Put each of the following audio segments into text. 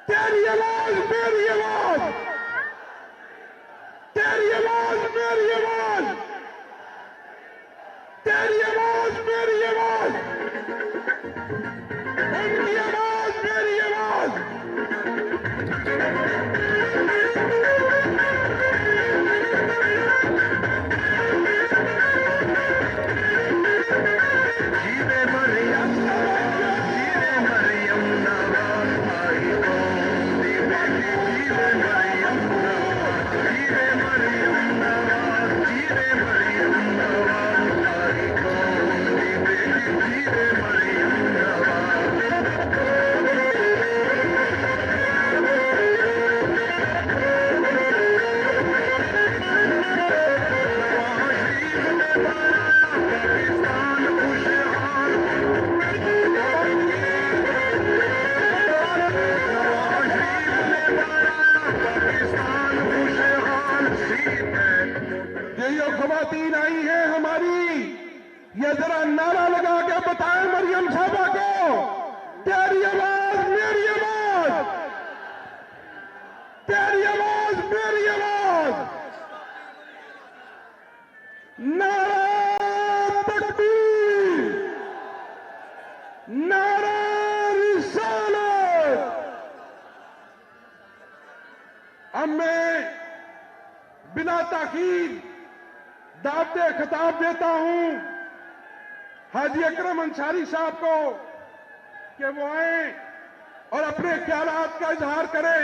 तेरी आवाज मेरी आवाज, तेरी आवाज मेरी आवाज, तेरी आवाज मेरी आवाज, उनकी आवाज मेरी आवाज। जीवे मरियम जीवे मरियम नवाज आई कौम दी बेटी, जीवे मरियम नवाज, जीवे मरियम नवाज, जीवे मरियम नवाज आई कौम दी बेटी, जीवे मरियम नवाज। पाकिस्तान खुशहाल, पाकिस्तान खुशहाल सीत है। ये खवातीन आई है हमारी, ये जरा नारा लगा के बताएं मरियम साहबा को, तेरी आवाज मेरी आवाज, तेरी आवाज मेरी आवाज। नारा तकबीर, नारा रिसालत। अब मैं बिना ताकीद दावते खिताब देता हूं हाजी अकरम अंसारी साहब को कि वो आए और अपने ख्यालात का इजहार करें।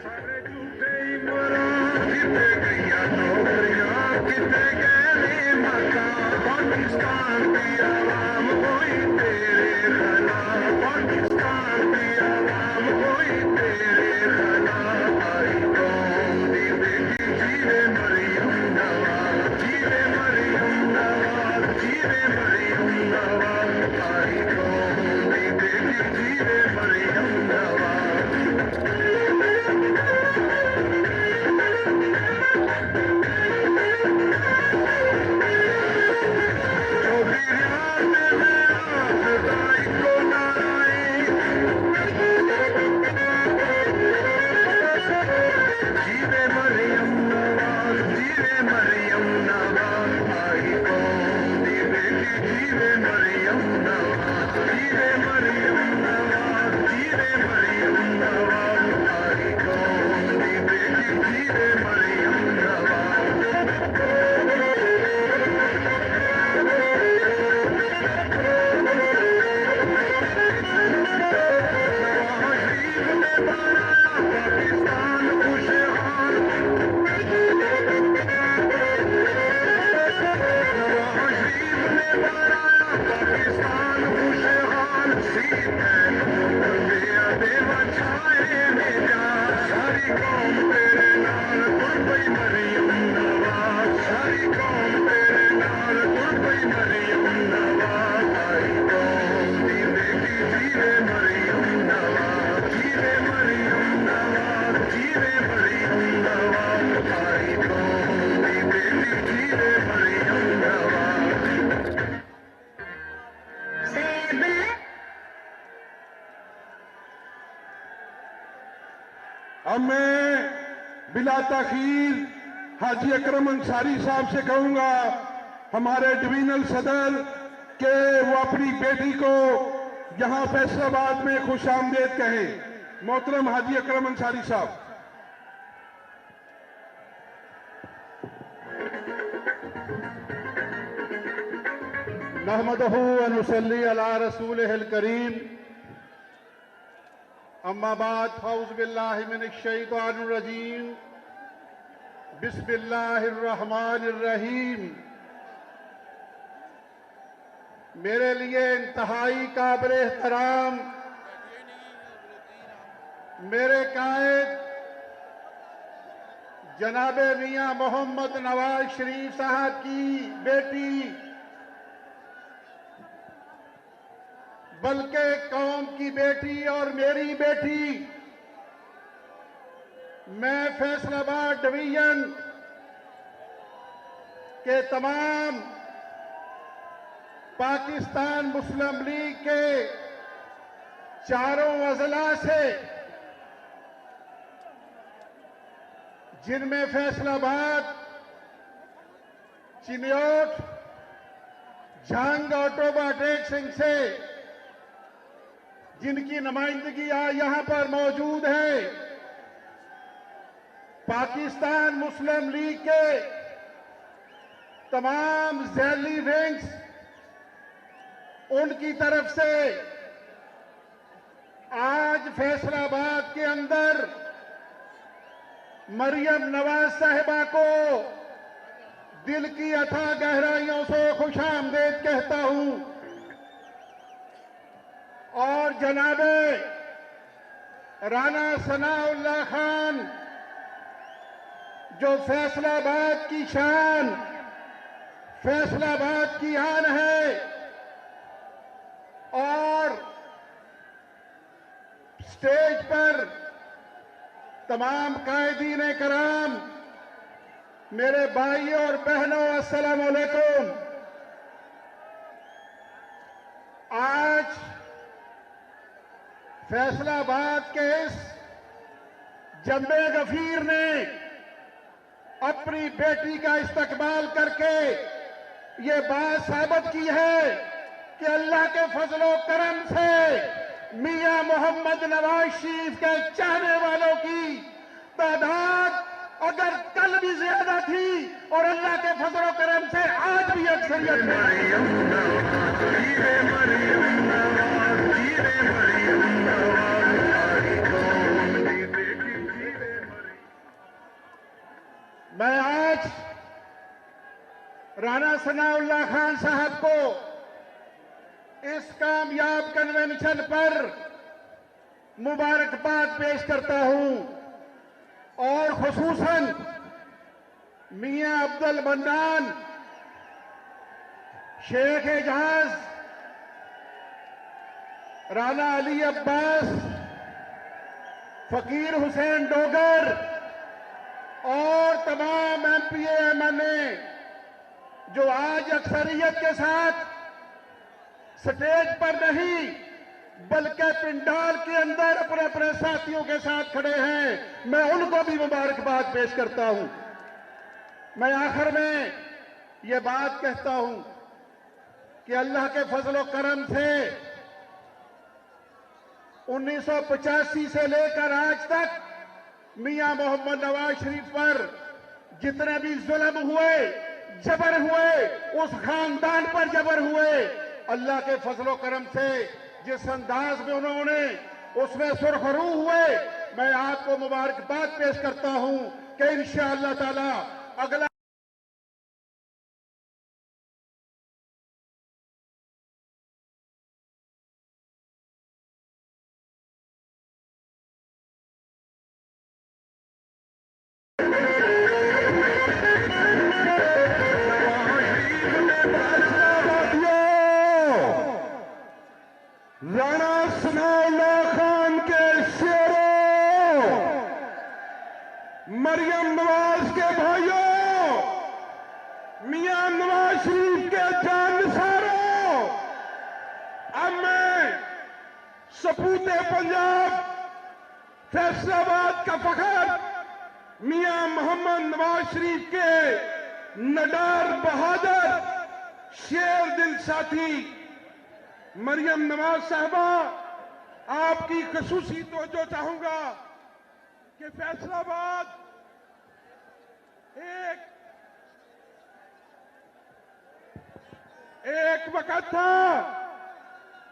सारे झूठे इमरान, कितने गया नौकरियां, कितने गए मकान, पाकिस्तान की आवाम कोई तेरे खिलाफ, पाकिस्तान की आवाम कोई तेरे खिलाफ। आई कौम दी बेटी जीवे मरियम नवाज, जीवे मरियम नवाज, जीवे मरियम नवाज। आई कौम दी बेटी जीवे मरियम नवाज। जीवे मरियम नवाज, जीवे मरियम नवाज आई कौम दी बेटी, जीवे मरियम नवाज, जीवे मरियम नवाज, जीवे मरियम नवाज आई कौम दी बेटी, जीवे मरियम नवाज। पाकिस्तान खुशहाल, पाकिस्तान खुशहाल सीत है। देवा छाए में जा, सारी कौम तेरे नाल तुर पई मरियम नवाज, सारी कौम तेरे नाल तुर पई मरियम नवाज। आई कौम दी बेटी जीवे मरियम नवाज, जीवे मरियम नवाज, जीवे मरियम नवाज। आई कौम दी बेटी जीवे मरियम नवाज। अब मैं बिला ताखीर हाजी अकरम अंसारी साहब से कहूंगा, हमारे डिवीजनल सदर, के वो अपनी बेटी को यहां फैसलाबाद में खुश आमदेद कहें। मोहतरम हाजी अकरम अंसारी साहब। नहमदहू व नुसल्ली अला रसूलिहिल करीम, अम्मा बाद, फौज़ बिल्लाहि मिनश शैतानिर रजीम, बिस्मिल्लाहिर रहमानिर रहीम। मेरे लिए इंतहाई काबिल एहतराम मेरे कायद जनाब मियां मोहम्मद नवाज शरीफ साहब की बेटी, बल्कि कौम की बेटी और मेरी बेटी, मैं फैसलाबाद डिवीजन के तमाम पाकिस्तान मुस्लिम लीग के चारों अजला से, जिनमें फैसलाबाद, चिन्योट, झांग और टोबा टेक सिंह से जिनकी नुमाइंदगी यहां पर मौजूद है, पाकिस्तान मुस्लिम लीग के तमाम जैली विंग्स, उनकी तरफ से आज फैसलाबाद के अंदर मरियम नवाज साहिबा को दिल की अथाह गहराइयों से खुशामदीद कहता हूं और जनाबे राना सनाउल्लाह खान, जो फैसलाबाद की शान, फैसलाबाद की आन है और स्टेज पर तमाम कायदीन कराम, मेरे भाइयों और बहनों, अस्सलाम वालेकुम। आज फैसलाबाद के इस जम्बे गफीर ने अपनी बेटी का इस्तकबाल करके ये बात साबित की है कि अल्लाह के फजलो करम से मियां मोहम्मद नवाज शरीफ के चाहने वालों की तादाद अगर कल भी ज्यादा थी और अल्लाह के फजलो करम से आज भी अक्सरियत मैं आज राना सनाउल्लाह खान साहब को इस कामयाब कन्वेंशन पर मुबारकबाद पेश करता हूं और खुसूसन मियां अब्दुल मन्नान, शेख एजाज, राना अली अब्बास, फकीर हुसैन डोगर और तमाम एमपीए एमएलए जो आज अक्सरियत के साथ स्टेज पर नहीं बल्कि पिंडाल के अंदर अपने अपने साथियों के साथ खड़े हैं, मैं उनको भी मुबारकबाद पेश करता हूं। मैं आखिर में ये बात कहता हूं कि अल्लाह के फजलो करम से 1985 से लेकर आज तक मियां मोहम्मद नवाज शरीफ पर जितने भी जुल्म हुए, जबर हुए, उस खानदान पर जबर हुए, अल्लाह के फजलो करम से जिस अंदाज में उन्होंने उसमें सुरखरू हुए, मैं आपको मुबारकबाद पेश करता हूं कि इंशाअल्लाह ताला अगला राना सनाउल्लाह खान के शेरों, मरियम नवाज के भाइयों, मियां नवाज शरीफ के जानसारों, अब मैं सपूते पंजाब फैसलाबाद का फखर मियां मोहम्मद नवाज शरीफ के नडार बहादुर शेर दिल साथी मरियम नवाज साहबा, आपकी खसूसी तवज्जो चाहूंगा कि फैसलाबाद एक वक्त था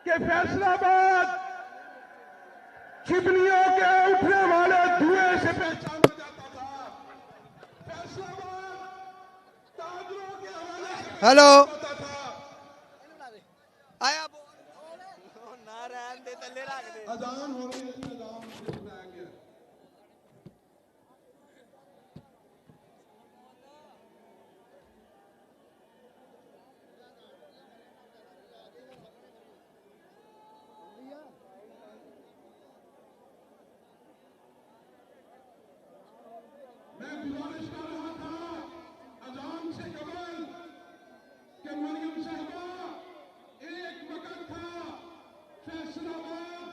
कि फैसलाबाद चिमनियों के उठने वाले धुएं से पहचाना जाता था। फैसलाबाद ताजरों के हवाले से हेलो होता था। आया ना रहन दे तले रख दे अजान हो रही है, अजान बुलाएंगे। मैं गुजारिश कर रहा था अजान से कबल कि मरियम साहबा, एक वक्त था फैसलाबाद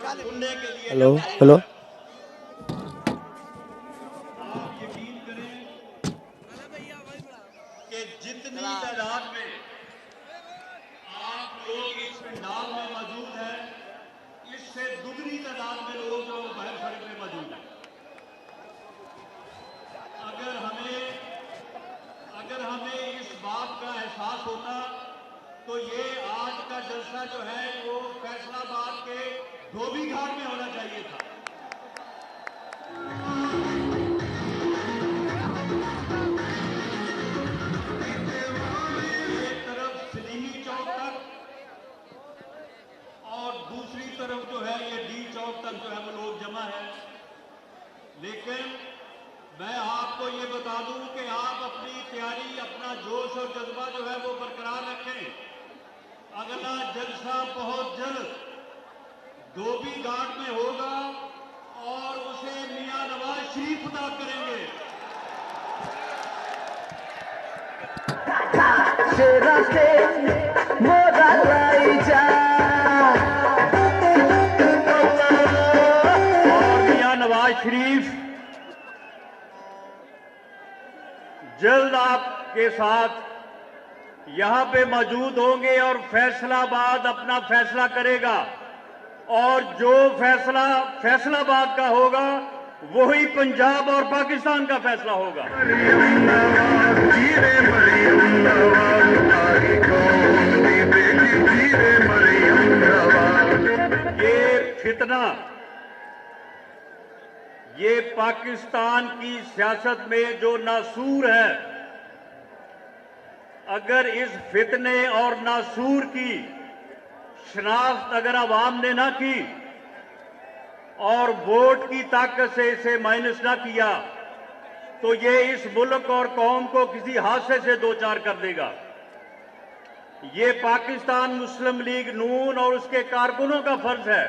सुनने के लिए हेलो हेलो आप यकीन करें कि जितनी तादाद में आप लोग इस पंडाल में मौजूद हैं, इससे दुगनी तादाद में लोग जो बाहर सड़क में मौजूद हैं। अगर हमें इस बात का एहसास होता तो ये आज का जलसा जो है वो फैसलाबाद के धोबी घाट में होना चाहिए था। एक तरफ सलीमी चौक तक और दूसरी तरफ जो है ये डी चौक तक जो है वो लोग जमा है। लेकिन मैं आपको ये बता दूं कि आप अपनी तैयारी, अपना जोश और जज्बा जो है वो बरकरार रखें। अगला जलसा बहुत जल्द धोबी घाट में होगा और उसे मियां नवाज शरीफ अदा करेंगे। और मियां नवाज शरीफ जल्द आपके साथ यहां पे मौजूद होंगे और फैसलाबाद अपना फैसला करेगा और जो फैसला फैसलाबाद का होगा वही पंजाब और पाकिस्तान का फैसला होगा। ये फितना, ये पाकिस्तान की सियासत में जो नासूर है, अगर इस फितने और नासूर की शनाख्त अगर आवाम ने ना की और वोट की ताकत से इसे माइनस ना किया तो ये इस मुल्क और कौम को किसी हादसे से दो चार कर देगा। ये पाकिस्तान मुस्लिम लीग नून और उसके कारकुनों का फर्ज है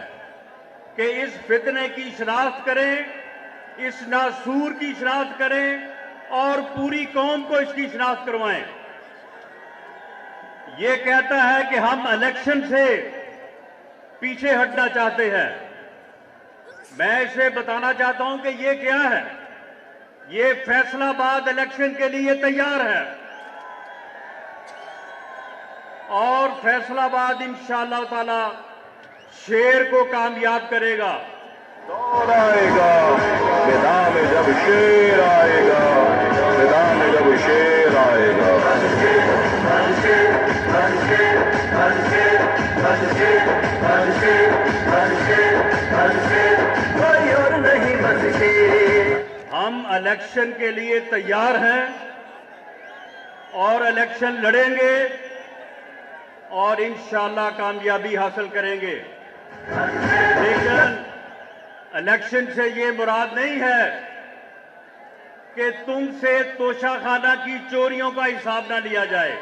कि इस फितने की शनाख्त करें, इस नासूर की शनाख्त करें और पूरी कौम को इसकी शनाख्त करवाएं। ये कहता है कि हम इलेक्शन से पीछे हटना चाहते हैं। मैं इसे बताना चाहता हूं कि ये क्या है। ये फैसलाबाद इलेक्शन के लिए तैयार है और फैसलाबाद इंशाअल्लाह ताला शेर को कामयाब करेगा। दौर आएगा मैदान में जब शेर आएगा, मैदान में जब शेर आएगा। हम इलेक्शन के लिए तैयार हैं और इलेक्शन लड़ेंगे और इंशाअल्लाह कामयाबी हासिल करेंगे। लेकिन इलेक्शन से ये मुराद नहीं है कि तुमसे तोशाखाना की चोरियों का हिसाब ना लिया जाए।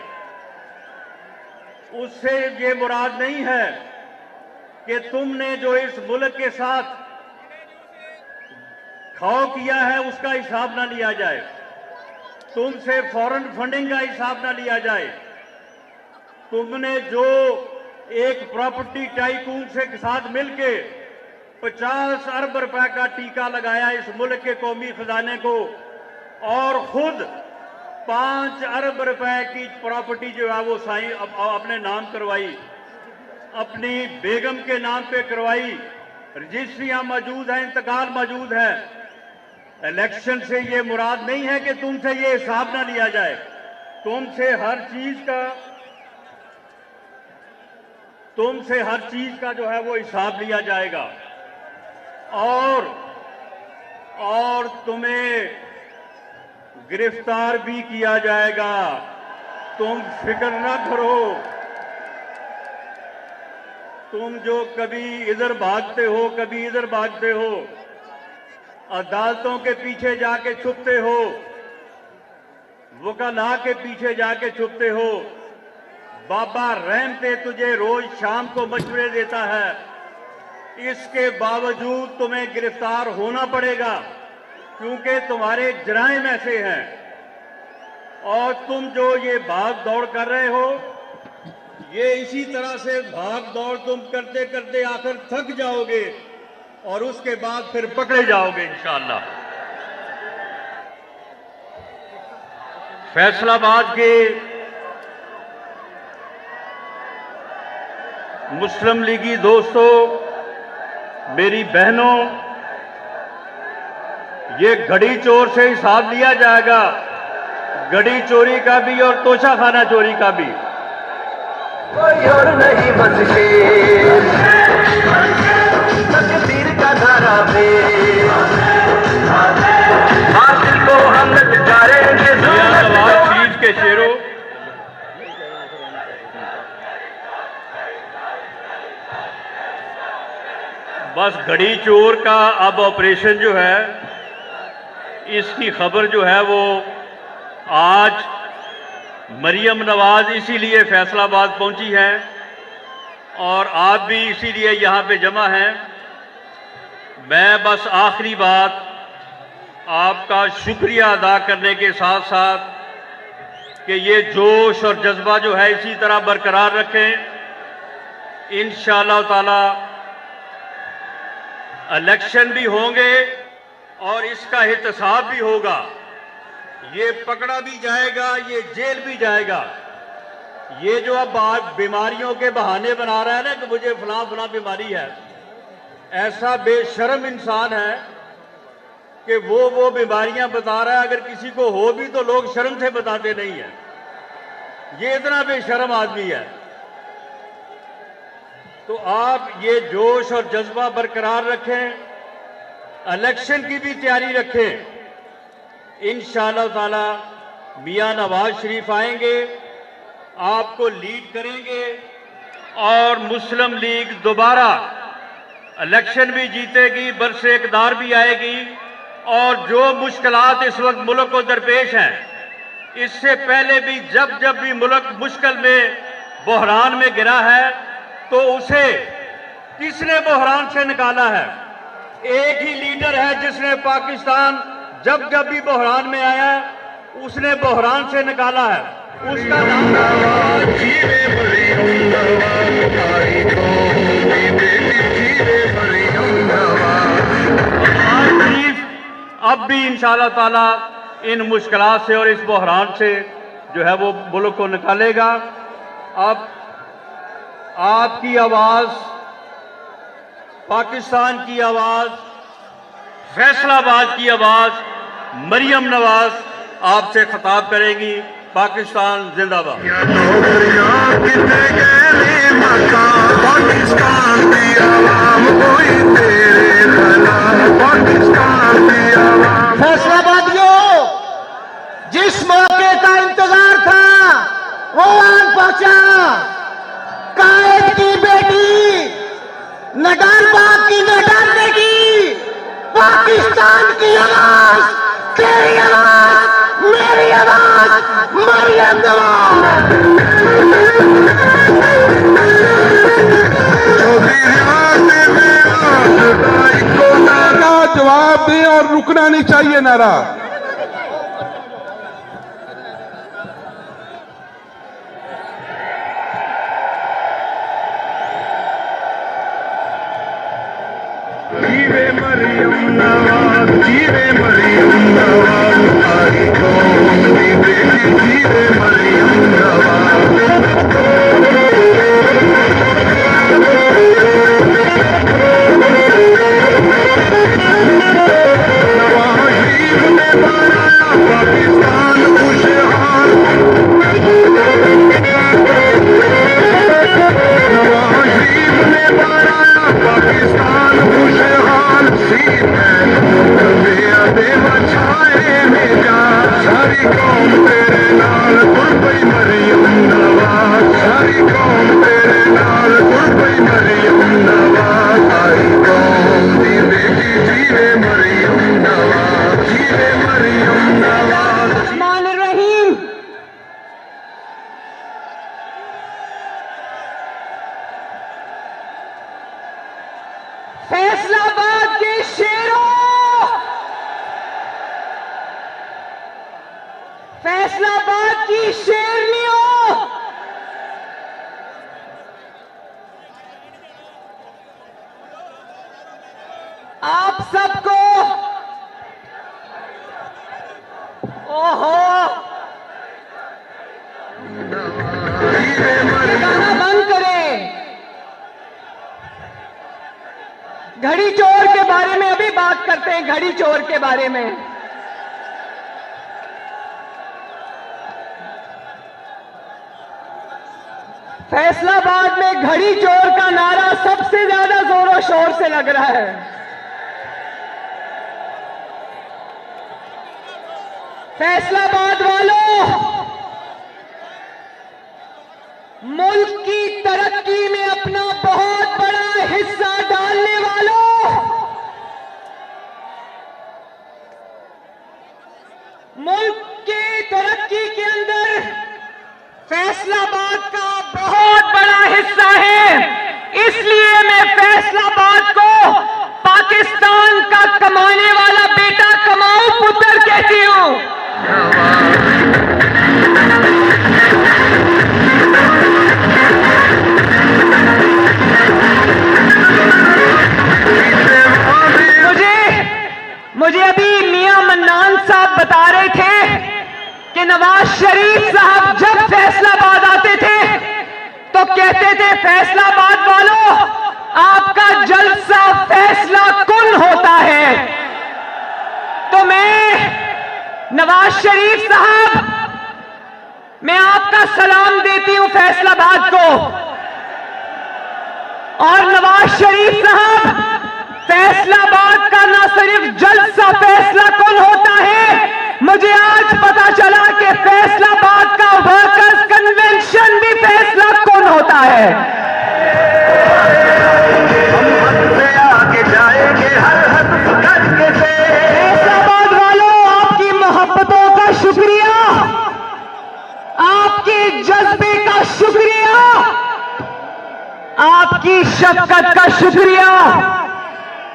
उससे ये मुराद नहीं है कि तुमने जो इस मुल्क के साथ खाओ किया है उसका हिसाब ना लिया जाए, तुमसे फॉरेन फंडिंग का हिसाब ना लिया जाए, तुमने जो एक प्रॉपर्टी टाइकून से साथ मिलके 50 अरब रुपए का टीका लगाया इस मुल्क के कौमी खजाने को और खुद 5 अरब रुपए की प्रॉपर्टी जो है वो साईं अपने नाम करवाई, अपनी बेगम के नाम पे करवाई, रजिस्ट्रियां मौजूद हैं, इंतकाल मौजूद है। इलेक्शन से ये मुराद नहीं है कि तुमसे ये हिसाब ना लिया जाए, तुमसे हर चीज का जो है वो हिसाब लिया जाएगा और तुम्हें गिरफ्तार भी किया जाएगा। तुम फिक्र ना करो। तुम जो कभी इधर भागते हो, कभी इधर भागते हो, अदालतों के पीछे जाके छुपते हो, वकला के पीछे जाके छुपते हो, बाबा रहमते तुझे रोज शाम को मशवरे देता है, इसके बावजूद तुम्हें गिरफ्तार होना पड़ेगा क्योंकि तुम्हारे जराइम ऐसे हैं। और तुम जो ये भाग दौड़ कर रहे हो, ये इसी तरह से भाग दौड़ तुम करते करते आखिर थक जाओगे और उसके बाद फिर पकड़े जाओगे इंशाअल्लाह। फैसलाबाद के मुस्लिम लीगी दोस्तों, मेरी बहनों, ये घड़ी चोर से हिसाब लिया जाएगा, घड़ी चोरी का भी और तोशाखाना चोरी का भी। कोई और नहीं बस शेर, तकदीर का धारा पे हासिल को हम जारेंगे नवाज शरीफ के शेरों, बस घड़ी चोर का अब ऑपरेशन जो है, इसकी खबर जो है वो आज मरियम नवाज इसीलिए फैसलाबाद पहुंची है और आप भी इसीलिए यहाँ पे जमा हैं। मैं बस आखिरी बात आपका शुक्रिया अदा करने के साथ साथ कि ये जोश और जज्बा जो है इसी तरह बरकरार रखें। इंशाअल्लाह ताला इलेक्शन भी होंगे और इसका हिसाब भी होगा, ये पकड़ा भी जाएगा, ये जेल भी जाएगा। ये जो अब बीमारियों के बहाने बना रहा है ना कि मुझे फलां बीमारी है, ऐसा बेशर्म इंसान है कि वो बीमारियां बता रहा है, अगर किसी को हो भी तो लोग शर्म से बताते नहीं है। ये इतना बेशर्म आदमी है। तो आप ये जोश और जज्बा बरकरार रखें, इलेक्शन की भी तैयारी रखें। इंशाअल्लाह ताला मियां नवाज शरीफ आएंगे, आपको लीड करेंगे और मुस्लिम लीग दोबारा इलेक्शन भी जीतेगी, बरसे इक़्तिदार भी आएगी। और जो मुश्किलात इस वक्त मुल्क को दरपेश हैं, इससे पहले भी जब भी मुल्क मुश्किल में बहरान में गिरा है तो उसे किसने बहरान से निकाला है? एक ही लीडर है जिसने पाकिस्तान जब भी बहरान में आया उसने बहरान से निकाला है, उसका नाम अब भी इंशाअल्लाह ताला इन मुश्किलात से और इस बहरान से जो है वो मुल्क को निकालेगा। अब आपकी आवाज, पाकिस्तान की आवाज, फैसलाबाद की आवाज मरियम नवाज आपसे खिताब करेगी। पाकिस्तान जिंदाबाद। फैसलाबादियों, जिस मौके का इंतजार था वो आन पहुंचा। कायद की बेटी न डाल बाप की न डालने की, पाकिस्तान की आवाज, तेरी आवाज, मेरी आवाज, मरियम नवाज। जवाब दें और रुकना नहीं चाहिए नारा। जीवे मरियम नवाज, जीवे मरियम नवाज, हमारी कौम की बेटी, जीवे मरियम नवाज। नवाज शरीफ ने बनाया पाकिस्तान खुशहाल, नवाज शरीफ ने बनाया पाकिस्तान खुशहाल। देवा छाए में जा, सारी कौम तेरे नाल तुर पई मरियम नवाज, सारी कौम तेरे नाल तुर पई मरियम नवाज। सारी कौम दी बेटी जीवे मरियम नवाज, जीवे मरियम नवाज। रहमान फैसलाबाद के शेरों, फैसलाबाद की शेरनियों, आप सबको ओहो गाना बंद करें। घड़ी चोर के बारे में अभी बात करते हैं। घड़ी चोर के बारे में फैसलाबाद में घड़ी चोर का नारा सबसे ज्यादा जोरों शोर से लग रहा है। फैसलाबाद वालों, मुल्क की तरक्की में अपना बहुत बड़ा हिस्सा डालने वालों, मुल्क की तरक्की के अंदर फैसलाबाद का बहुत बड़ा हिस्सा है। इसलिए मैं फैसलाबाद को पाकिस्तान का कमाने वाला बेटा कमाऊ पुत्र कहती हूं। मुझे अभी मियां मन्नान साहब बता रहे थे कि नवाज शरीफ साहब जब फैसलाबाद आते थे तो कहते थे फैसलाबाद वालों, आपका जलसा फैसला कुन होता है। तो मैं नवाज शरीफ साहब, मैं आपका सलाम देती हूं फैसलाबाद को। और नवाज शरीफ साहब, फैसलाबाद का न सिर्फ जलसा फैसला कुन होता है, मुझे आज पता चला कि फैसलाबाद का वर्कर्स कन्वेंशन भी फैसला कुन होता है। हम हद से आगे जाएंगे हर हद करके से। फैसलाबाद वालों, आपकी मोहब्बतों का शुक्रिया, आपके जज्बे का शुक्रिया, आपकी शफकत का शुक्रिया।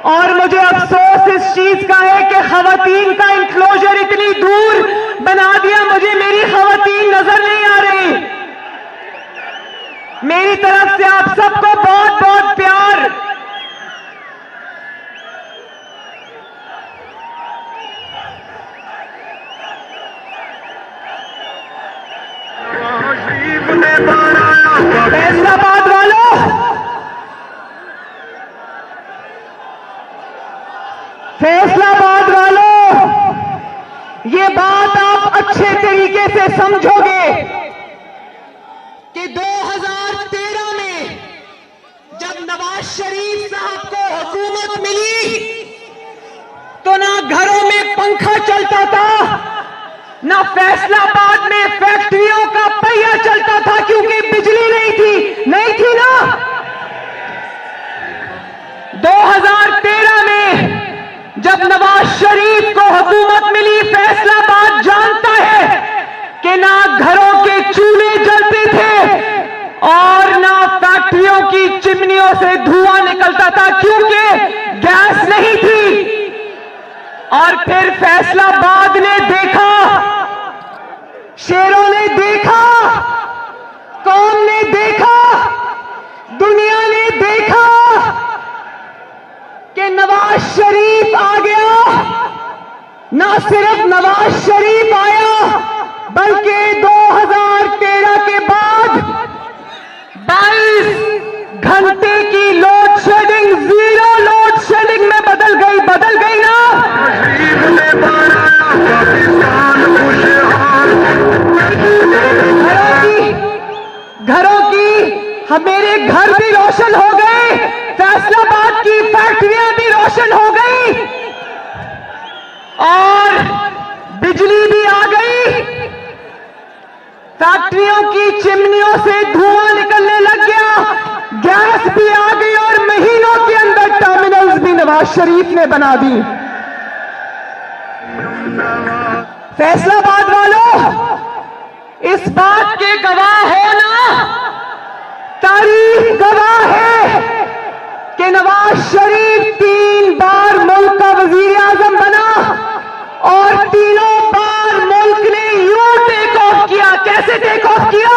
और मुझे अफसोस इस चीज का है कि खवातीन का इंक्लोजर इतनी दूर बना दिया, मुझे मेरी खवातीन नजर नहीं आ रही। मेरी तरफ से आप सबको बहुत बहुत प्यार। फैसलाबाद वालों, फैसलाबाद वालों, ये बात आप अच्छे तरीके से समझोगे कि 2013 में जब नवाज शरीफ साहब को हुकूमत मिली तो ना घरों में पंखा चलता था, ना फैसलाबाद में फैक्ट्रियों का पहिया चलता था, क्योंकि बिजली नहीं थी ना। 2013 में जब नवाज शरीफ को हुकूमत मिली, फैसलाबाद जानता है कि ना घरों के चूल्हे जलते थे और ना फैक्ट्रियों की चिमनियों से धुआं निकलता था, क्योंकि गैस नहीं थी। और फिर फैसलाबाद ने देखा, शेरों ने देखा, कौम ने देखा, दुनिया ने देखा कि नवाज शरीफ आ गया। ना सिर्फ नवाज शरीफ आया, बल्कि 2013 के बाद 22 घंटे की load shedding zero load shedding में बदल गई ना। घरों की मेरे घर भी रोशन हो गए, फैसलाबाद की फैक्ट्रियां भी रोशन हो गई और बिजली भी आ गई। फैक्ट्रियों की चिमनियों से धुआं निकलने लग गया, गैस भी आ गई और महीनों के अंदर टर्मिनल्स भी नवाज शरीफ ने बना दी। फैसलाबाद वालों, इस बात के गवाह हो ना, तारीख गवाह है कि नवाज शरीफ 3 बार मुल्क का वजीर आजम बना और तीनों बार मुल्क ने यूं टेक ऑफ किया। कैसे टेक ऑफ किया?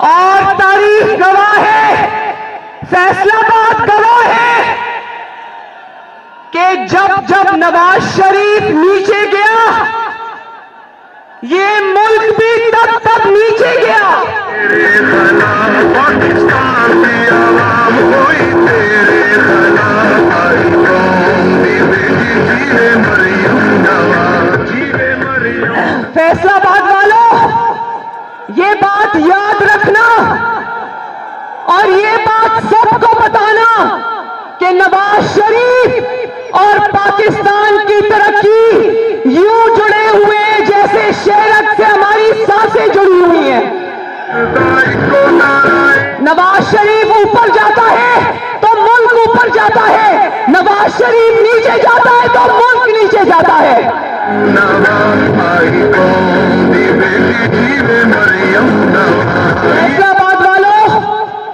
और तारीख गवाह है, फैसलाबाद गवाह है कि जब जब नवाज शरीफ नीचे गया, ये मुल्क भी तब तब नीचे गया। तेरे खिलाफ पाकिस्तान की आवाम हुई, तेरे खिलाफ आई कौम दी बेटी जीवे मरियम नवाज, जीवे मरियम। फैसलाबाद वालों, ये बात याद रखना और ये बात सबको बताना कि नवाज शरीफ और पाकिस्तान की तरक्की यूं जुड़े हुए जैसे शेरक से हमारी सांसें जुड़ी हुई हैं। नवाज शरीफ ऊपर जाता है तो मुल्क ऊपर जाता है, नवाज शरीफ नीचे जाता है तो मुल्क नीचे जाता है। फैसलाबाद वालों,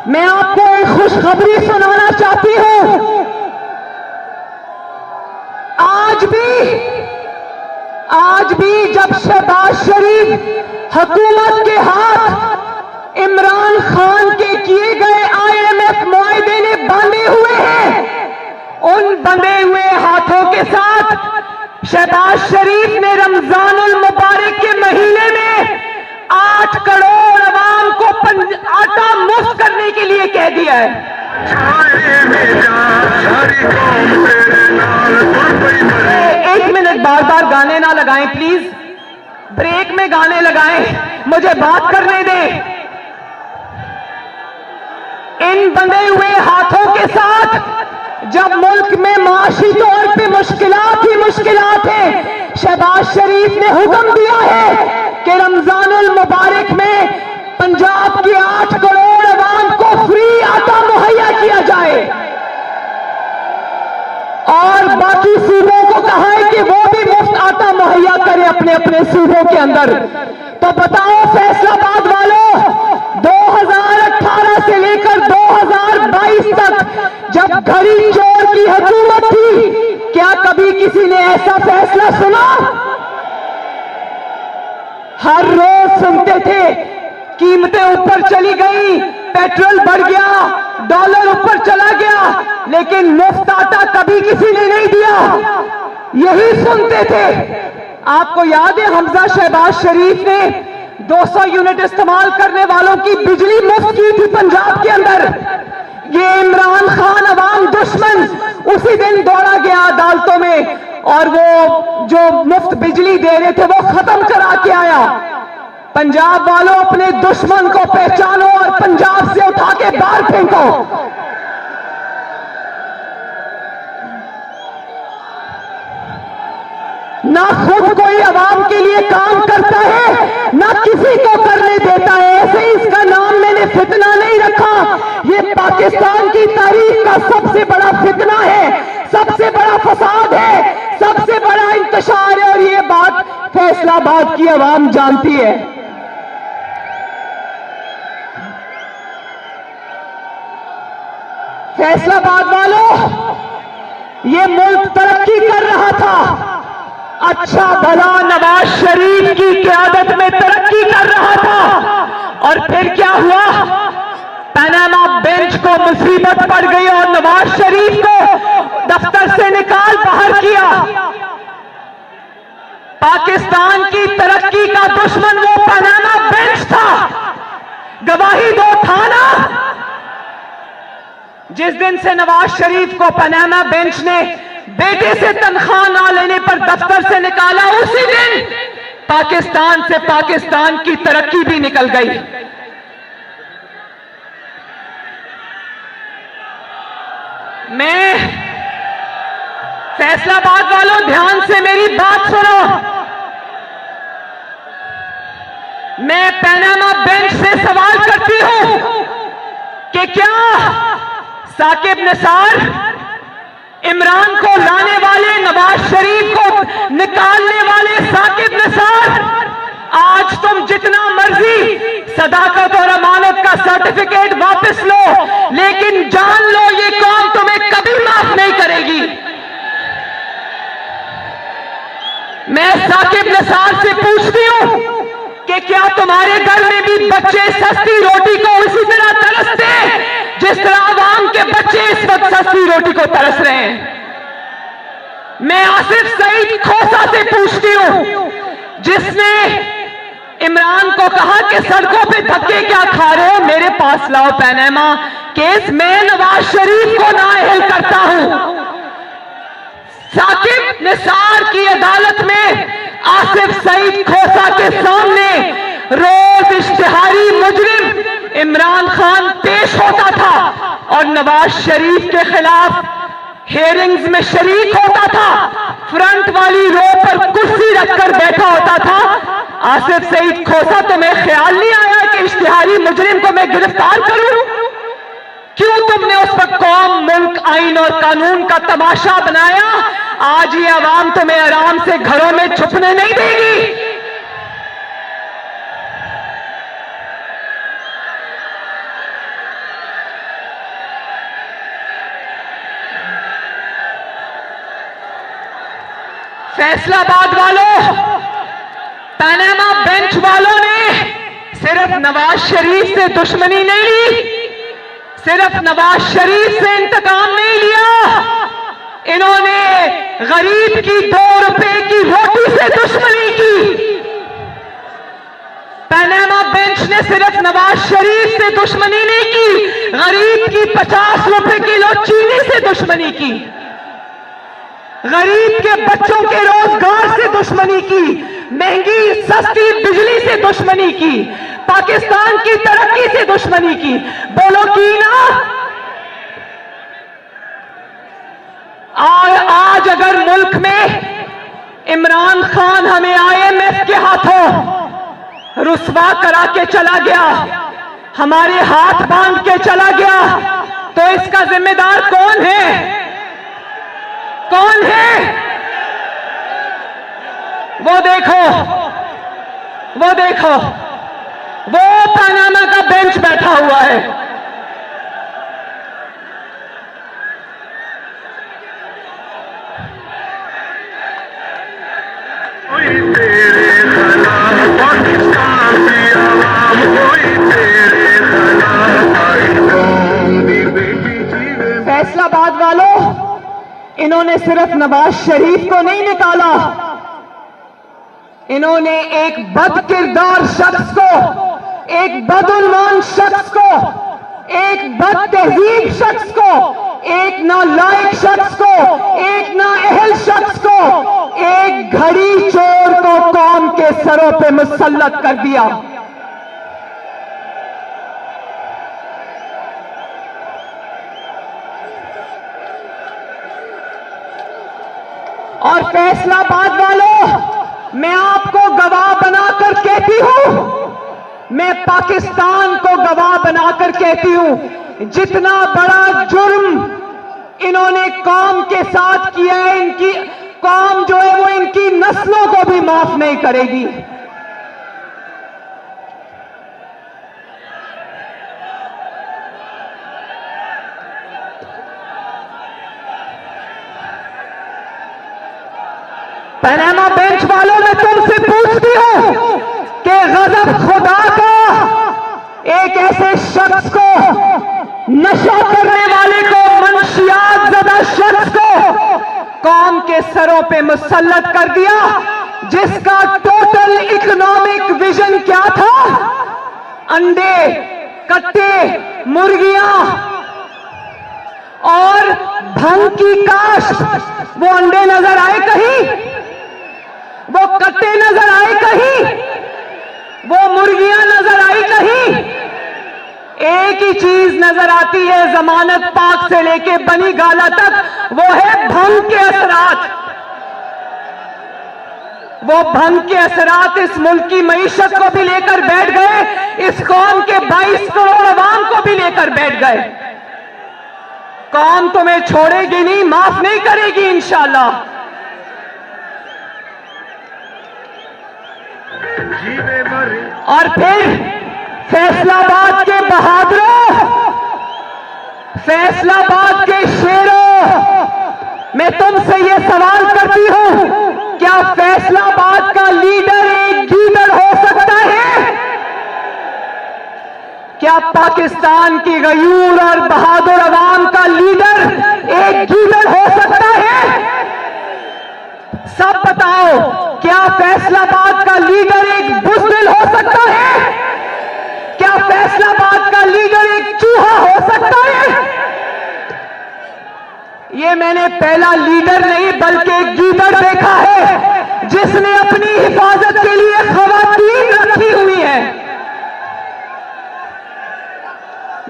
मैं आपको एक खुशखबरी सुनाना चाहती हूं। आज भी जब शहबाज शरीफ हुकूमत के हाथ इमरान खान के किए गए IMF मुआहदे ने बांधे हुए हैं, उन बंधे हुए हाथों के साथ शहबाज शरीफ ने रमजानुल मुबारक के महीने में 8 करोड़ अवाम को आटा मुफ्त करने के लिए कह दिया है। एक मिनट, बार बार गाने ना लगाएं प्लीज, ब्रेक में गाने लगाएं, मुझे बात करने दें। इन बंधे हुए हाथों के साथ जब मुल्क में माशी तौर पे मुश्किलात ही मुश्किलात हैं, शहबाज शरीफ ने हुक्म दिया है कि रमजानुल मुबारक में पंजाब के 8 करोड़ अवाम को फ्री आटा मुहैया किया जाए और बाकी सूबों को कहा है कि वो भी मुफ्त आटा मुहैया करें अपने अपने सूबों के अंदर। तो बताओ फैसलाबाद वालों, 2018 से लेकर 2022 तक जब घड़ी चोर की हुकूमत थी, क्या कभी किसी ने ऐसा फैसला सुना? हर रोज सुनते थे कीमतें ऊपर चली गई, पेट्रोल बढ़ गया, डॉलर ऊपर चला गया, लेकिन मुफ्त आटा कभी किसी ने नहीं दिया। यही सुनते थे। आपको याद है हमजा शहबाज शरीफ ने 200 यूनिट इस्तेमाल करने वालों की बिजली मुफ्त की थी पंजाब के अंदर। ये इमरान खान अवाम दुश्मन उसी दिन दौड़ा गया अदालतों में और वो जो मुफ्त बिजली दे रहे थे वो खत्म करा के आया। पंजाब वालों, अपने दुश्मन को पहचानो और पंजाब से उठा के बाहर फेंको। ना खुद कोई आवाम के लिए काम करता है, ना किसी को करने देता है। ऐसे ही इसका नाम मैंने फितना नहीं रखा। ये पाकिस्तान की तारीख का सबसे बड़ा फितना है, सबसे बड़ा फसाद है, सबसे बड़ा इंतशार है और ये बात फैसलाबाद की आवाम जानती है। फैसलाबाद वालों, ये मुल्क तरक्की कर रहा था, अच्छा भला नवाज शरीफ की क़यादत में तरक्की कर रहा था और फिर क्या हुआ? पनामा बेंच को मुसीबत पड़ गई और नवाज शरीफ को दफ्तर से निकाल बाहर किया। पाकिस्तान की तरक्की का दुश्मन वो पनामा बेंच था। गवाही दो था ना? जिस दिन से नवाज शरीफ को पनामा बेंच ने बेटे से तनख्वाह ना लेने पर दफ्तर से निकाला, उसी दिन पाकिस्तान से पाकिस्तान की तरक्की भी निकल गई। मैं फैसलाबाद वालों, ध्यान से मेरी बात सुनो। मैं पनामा बेंच से सवाल करती हूं कि क्या साकिब निसार, इमरान को लाने वाले, नवाज शरीफ को निकालने वाले साकिब निसार, आज तुम जितना मर्जी सदाकत और अमानत का सर्टिफिकेट वापस लो, लेकिन जान लो ये कौम तुम्हें कभी माफ नहीं करेगी। मैं साकिब निसार से पूछती हूं कि क्या तुम्हारे घर में भी बच्चे सस्ती रोटी को उसी तरह तरसते हैं जिस तरह आवाम के बच्चे इस वक्त सस्ती रोटी को तरस रहे हैं? मैं आसिफ सईद खोसा से पूछती हूं, जिसने इमरान को कहा कि सड़कों पे धक्के क्या खा रहे हो, मेरे पास लाओ पैनामा केस, मैं नवाज शरीफ को नाअहल करता हूं। साकिब निसार की अदालत में आसिफ सईद खोसा के सामने रोज इश्तिहारी मुजरिम इमरान खान पेश होता था और नवाज शरीफ के खिलाफ हेयरिंग्स में शरीक होता था, फ्रंट वाली रो पर कुर्सी रखकर बैठा होता था। आसिफ सईद खोसा, तुम्हें ख्याल नहीं आया कि इश्तिहारी मुजरिम को मैं गिरफ्तार करूं? क्यों तुमने उस पर कौम, मुल्क, आइन और कानून का तमाशा बनाया? आज ये आवाम तुम्हें आराम से घरों में छुपने नहीं देगी। फैसलाबाद वालों, पैनामा बेंच वालों ने सिर्फ नवाज शरीफ से दुश्मनी नहीं ली, सिर्फ नवाज शरीफ से इंतकाम नहीं लिया, इन्होंने गरीब की 2 रुपए की रोटी से दुश्मनी की। पैनामा बेंच ने सिर्फ नवाज शरीफ से दुश्मनी नहीं की, गरीब की 50 रुपए किलो चीनी से दुश्मनी की, गरीब के बच्चों के रोजगार से दुश्मनी की, महंगी सस्ती बिजली से दुश्मनी की, पाकिस्तान की तरक्की से दुश्मनी की। बोलो की ना? आज अगर मुल्क में इमरान खान हमें IMF के हाथों रुस्वा करा के चला गया, हमारे हाथ बांध के चला गया, तो इसका जिम्मेदार कौन है? कौन है? वो देखो, वो देखो, वो पैनामा का बेंच बैठा हुआ है। कोई तेरे खिलाफ पाकिस्तान की आवाम, कोई तेरे खिलाफ आई कौम दी बेटी जीवे। फैसलाबाद वालों, इन्होंने सिर्फ नवाज शरीफ को नहीं निकाला, इन्होंने एक बदकिरदार शख्स को, एक बदउन्वान शख्स को, एक बदतहजीब शख्स को, एक नालायक शख्स को, एक नाअहल शख्स को, एक घड़ी चोर को कौम के सरों पे मुसल्लत कर दिया। और फैसलाबाद वालों, मैं आपको गवाह बनाकर कहती हूं, मैं पाकिस्तान को गवाह बनाकर कहती हूं, जितना बड़ा जुर्म इन्होंने कौम के साथ किया है, इनकी कौम जो है वो इनकी नस्लों को भी माफ नहीं करेगी। पैनामा बेंच वालों, मैं तुमसे पूछती हूं कि गजब खुदा का एक ऐसे शख्स को, नशा करने वाले को, मंशियात ज़दा शख्स को कौम के सरों पे मुसल्लत कर दिया, जिसका टोटल इकोनॉमिक विजन क्या था? अंडे, कट्टे, मुर्गियां और भंग की काश्त। वो अंडे नजर आए कहीं? वो कट्टे नजर आए कहीं? वो मुर्गियां नजर आई कहीं? एक ही चीज नजर आती है जमानत पाक से लेके बनी गाला तक, वो है भंग के असरात। वो भंग के असरात इस मुल्क की मईशत को भी लेकर बैठ गए, इस कौम के 22 करोड़ अवाम को भी लेकर बैठ गए। कौम तुम्हें छोड़ेगी नहीं, माफ नहीं करेगी इंशाअल्लाह। और फिर फैसलाबाद के बहादुरों, फैसलाबाद के शेरों, मैं तुमसे ये सवाल करती हूं, क्या फैसलाबाद का लीडर एक गीदड़ हो सकता है? क्या पाकिस्तान की गयूर और बहादुर अवाम का लीडर एक गीदड़ हो सकता है? सब बताओ, क्या फैसलाबाद का लीडर एक बुज़दिल हो सकता है? क्या फैसलाबाद का लीडर एक चूहा हो सकता है? ये मैंने पहला लीडर नहीं बल्कि एक गीदड़ देखा है जिसने अपनी हिफाजत के लिए खवातीन रखी हुई है।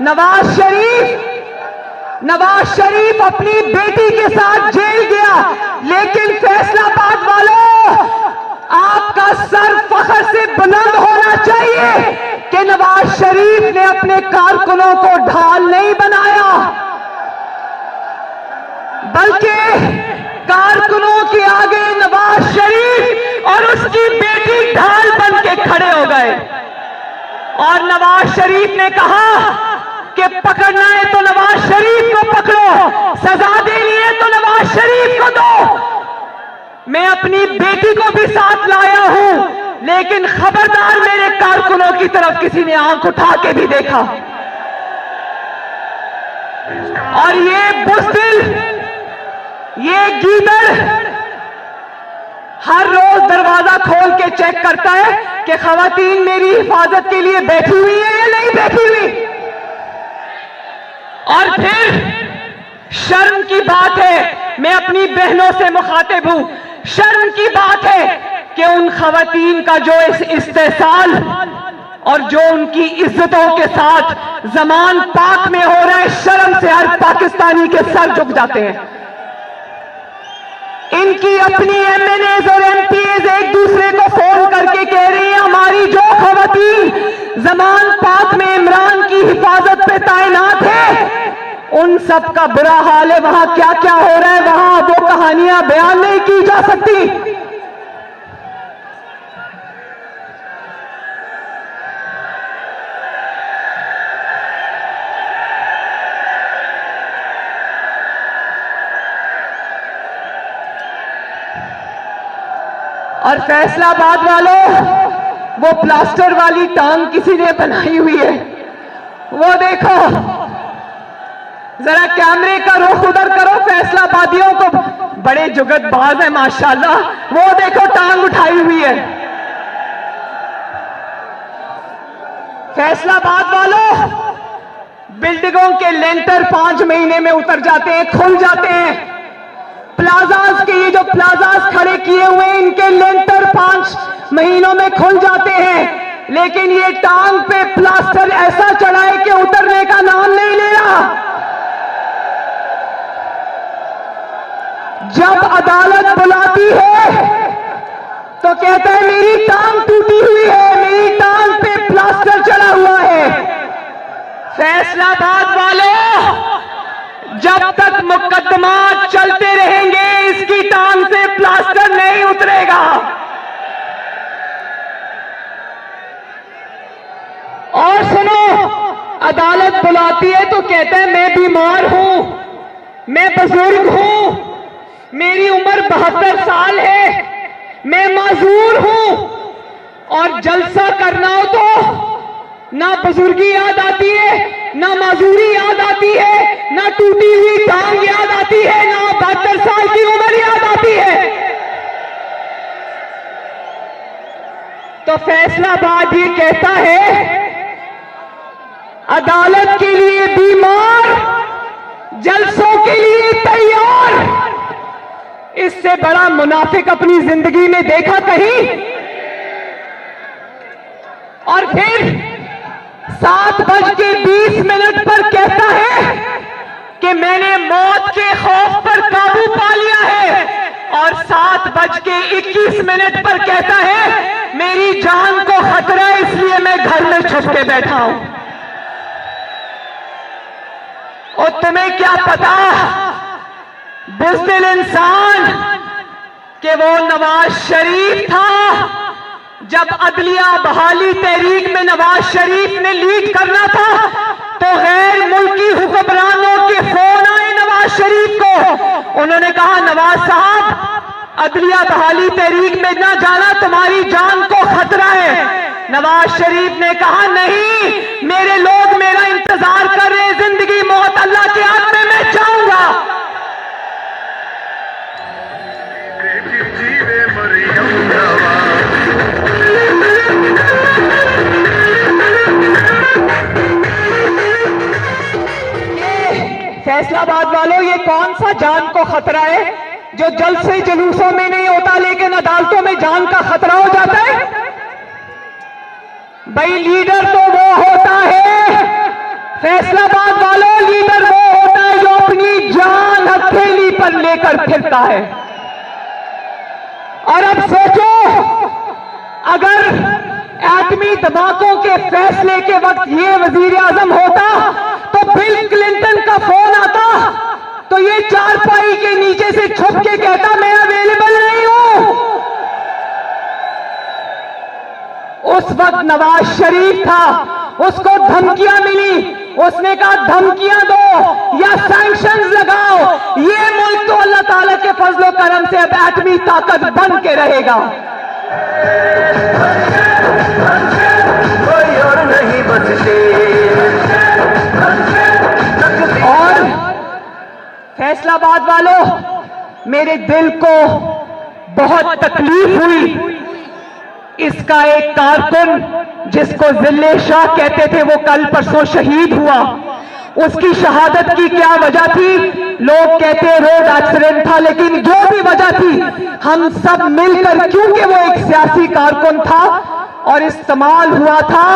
नवाज शरीफ अपनी बेटी के साथ जेल गया, लेकिन फैसलाबाद वालों, आपका सर फख्र से बुलंद होना चाहिए कि नवाज शरीफ ने अपने कारकुनों को ढाल नहीं बनाया, बल्कि कारकुनों के आगे नवाज शरीफ और उसकी बेटी ढाल बन के खड़े हो गए। और नवाज शरीफ ने कहा कि पकड़ना है तो नवाज शरीफ को पकड़ो, सजा देनी है तो नवाज शरीफ को दो। मैं अपनी बेटी को भी साथ लाया हूं, लेकिन खबरदार मेरे कारकुनों की तरफ किसी ने आंख उठा के भी देखा। और ये बुज़दिल, ये गीदड़ हर रोज दरवाजा खोल के चेक करता है कि खवातीन मेरी हिफाजत के लिए बैठी हुई है या नहीं बैठी हुई। और फिर शर्म की बात है, मैं अपनी बहनों से मुखातिब हूं, शर्म की बात है कि उन खवातीन का जो इस इस्तेसाल और जो उनकी इज्जतों के साथ ज़मान पाक में हो रहा है, शर्म से हर पाकिस्तानी के सर झुक जाते हैं। इनकी अपनी एमएनएज और एमपीएज एक दूसरे को फोन करके कह रही है हमारी जो खवातीन ज़मान पाक में इमरान की हिफाजत पे तैनात है, उन सब का बुरा हाल है, वहां क्या क्या हो रहा है, वहां वो कहानियां बयान नहीं की जा सकती। और फैसलाबाद वालों, वो प्लास्टर वाली टांग किसी ने बनाई हुई है, वो देखो, जरा कैमरे का रुख उधर करो, फैसलाबादियों को बड़े जुगतबाज है माशाल्लाह, वो देखो टांग उठाई हुई है। फैसलाबाद वालों, बिल्डिंगों के लेंटर 5 महीने में उतर जाते हैं, खुल जाते हैं। प्लाजाज के ये जो प्लाजाज खड़े किए हुए हैं, इनके लेंटर 5 महीनों में खुल जाते हैं, लेकिन ये टांग पे प्लास्टर ऐसा चढ़ा है कि उतरने का नाम नहीं ले रहा। जब अदालत बुलाती है तो कहता है मेरी टांग टूटी हुई है, मेरी टांग पे प्लास्टर चढ़ा हुआ है। फैसलाबाद वालों, जब तक मुकदमा चलते रहेंगे इसकी टांग से प्लास्टर नहीं उतरेगा। और सुनो, अदालत बुलाती है तो कहता है मैं बीमार हूं, मैं बुजुर्ग हूं, मेरी उम्र 72 साल है, मैं माजूर हूं। और जलसा करना हो तो ना बुजुर्गी याद आती है, ना माजूरी याद आती है, ना टूटी हुई टांग याद आती है, ना 72 साल की उम्र याद आती है। तो फैसलाबाद ये कहता है अदालत के लिए बीमार, जलसों के लिए तैयार। इससे बड़ा मुनाफिक अपनी जिंदगी में देखा कहीं? और फिर 7:20 पर कहता है कि मैंने मौत के खौफ पर काबू पा लिया है, और 7:21 पर कहता है मेरी जान को खतरा है इसलिए मैं घर में छुप के बैठा हूं। और तुम्हें क्या पता बुज़दिल इंसान कि वो नवाज शरीफ था। जब अदलिया बहाली तहरीक में नवाज शरीफ ने लीड करना था तो गैर मुल्की हुक्मरानों के फोन आए नवाज शरीफ को। उन्होंने कहा नवाज साहब अदलिया बहाली तहरीक में ना जाना, तुम्हारी जान को खतरा है। नवाज शरीफ ने कहा नहीं, मेरे लोग मेरा इंतजार कर रहे हैं, जिंदगी मौत अल्लाह के हाथ में, मैं जाऊंगा। फैसलाबाद वालों, ये कौन सा जान को खतरा है जो जल्द से जुलूसों में नहीं होता लेकिन अदालतों में जान का खतरा हो जाता है? भाई लीडर तो वो होता है, फैसलाबाद वालों, लीडर वो होता है जो अपनी जान हथेली पर लेकर फिरता है। और अब सोचो, अगर एटमी धमाकों के फैसले के वक्त ये वजीर आजम होता तो बिल क्लिंटन का फोन आता तो ये चारपाई के नीचे से छुप के कहता मैं अवेलेबल नहीं हूं। उस वक्त नवाज शरीफ था, उसको धमकियां मिली, उसने कहा धमकियां दो या सैंक्शंस लगाओ, ये मुल्क तो अल्लाह ताला के फजलो करम से अब एटमी ताकत बन के रहेगा। कोई और नहीं बचते। और फैसलाबाद वालों, मेरे दिल को बहुत तकलीफ हुई, इसका एक कारकुन जिसको जिल्ले शाह कहते थे वो कल परसों शहीद हुआ। उसकी शहादत की क्या वजह थी? लोग कहते रोड एक्सीडेंट था, लेकिन जो भी वजह थी हम सब मिलकर, क्योंकि वो एक सियासी कारकुन था और इस्तेमाल हुआ था,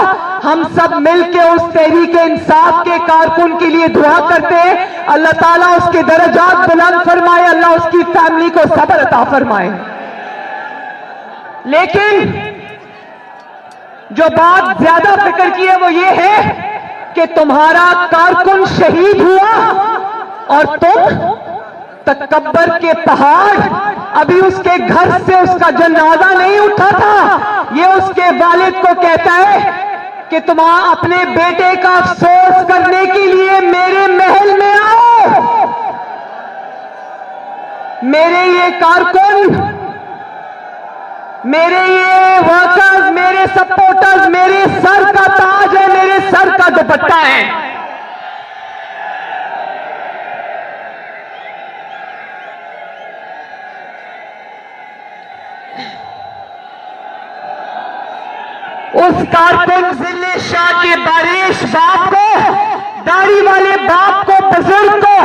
हम सब मिलकर उस तहरीक इंसाफ के कारकुन के लिए दुआ करते हैं, अल्लाह ताला उसके दर्जात बुलंद फरमाए, अल्लाह उसकी फैमिली को सब्र अता फरमाए। लेकिन जो बात ज्यादा फिक्र की है वो ये है कि तुम्हारा कारकुन शहीद हुआ और तुम तकब्बर के पहाड़, अभी उसके घर से उसका जनाजा नहीं उठा था, ये उसके वालिद को कहता है कि तुम अपने बेटे का अफसोस करने के लिए मेरे महल में आओ। मेरे ये कारकुन, मेरे ये वर्कर्स, मेरे सपोर्टर्स, मेरे सर का ताज है, मेरे सर का दुपट्टा है। उस कारकुन जिले शाह के बारिश बाप को, दाढ़ी वाले बाप को, बुजुर्ग को